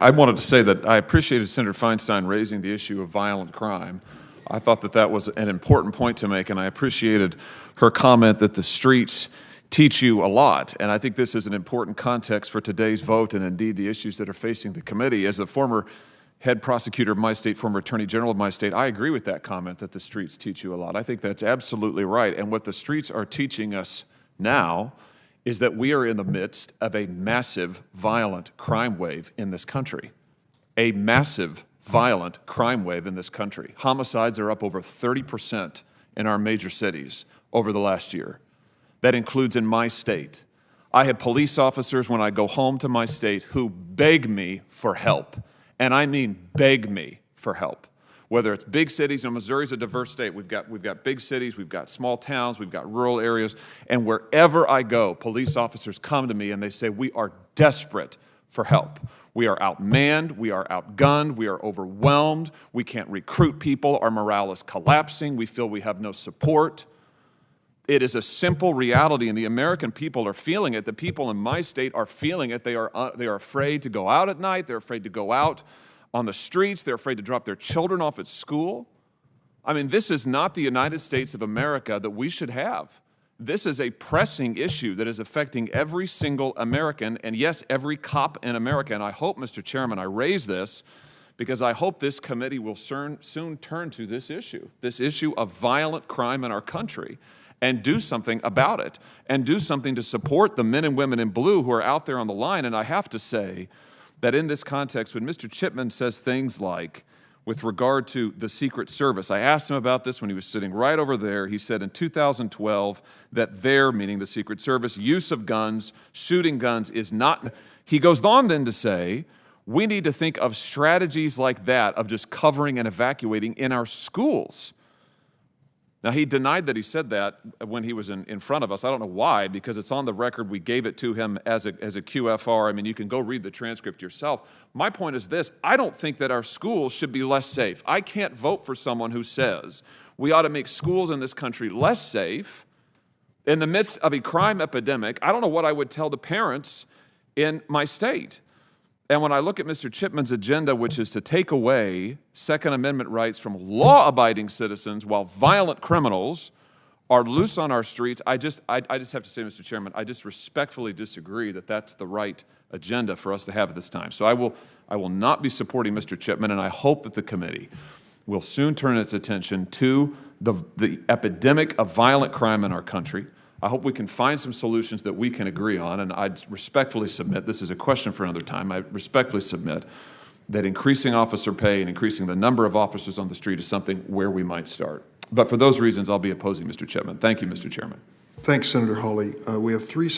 I wanted to say that I appreciated Senator Feinstein raising the issue of violent crime. I thought that that was an important point to make, and I appreciated her comment that the streets teach you a lot. And I think this is an important context for today's vote and indeed the issues that are facing the committee. As a former head prosecutor of my state, former attorney general of my state, I agree with that comment that the streets teach you a lot. I think that's absolutely right. And what the streets are teaching us now is that we are in the midst of a massive violent crime wave in this country. A massive violent crime wave in this country. Homicides are up over 30% in our major cities over the last year. That includes in my state. I have police officers when I go home to my state who beg me for help. And I mean beg me for help. Whether it's big cities, Missouri's a diverse state. We've got big cities, we've got small towns, we've got rural areas, and wherever I go, police officers come to me and they say, we are desperate for help. We are outmanned, we are outgunned, we are overwhelmed, we can't recruit people, our morale is collapsing, we feel we have no support. It is a simple reality, and the American people are feeling it. The people in my state are feeling it. They are afraid to go out at night, they're afraid to go out on the streets, they're afraid to drop their children off at school. I mean, this is not the United States of America that we should have. This is a pressing issue that is affecting every single American, and yes, every cop in America. And I hope, Mr. Chairman, I raise this because I hope this committee will soon turn to this issue of violent crime in our country, and do something about it, and do something to support the men and women in blue who are out there on the line. And I have to say that in this context, when Mr. Chipman says things like, with regard to the Secret Service, I asked him about this when he was sitting right over there. He said in 2012 that their, meaning the Secret Service, use of guns, shooting guns is not, he goes on then to say, we need to think of strategies like that of just covering and evacuating in our schools. Now, he denied that he said that when he was in front of us. I don't know why, because it's on the record. We gave it to him as a QFR. I mean, you can go read the transcript yourself. My point is this. I don't think that our schools should be less safe. I can't vote for someone who says we ought to make schools in this country less safe in the midst of a crime epidemic. I don't know what I would tell the parents in my state. And when I look at Mr. Chipman's agenda, which is to take away Second Amendment rights from law-abiding citizens while violent criminals are loose on our streets, I just have to say, Mr. Chairman, I just respectfully disagree that that's the right agenda for us to have at this time. So I will not be supporting Mr. Chipman, and I hope that the committee will soon turn its attention to the epidemic of violent crime in our country. I hope we can find some solutions that we can agree on, and I respectfully submit, this is a question for another time, I respectfully submit that increasing officer pay and increasing the number of officers on the street is something where we might start. But for those reasons, I'll be opposing Mr. Chipman. Thank you, Mr. Chairman. Thanks, Senator Hawley. We have three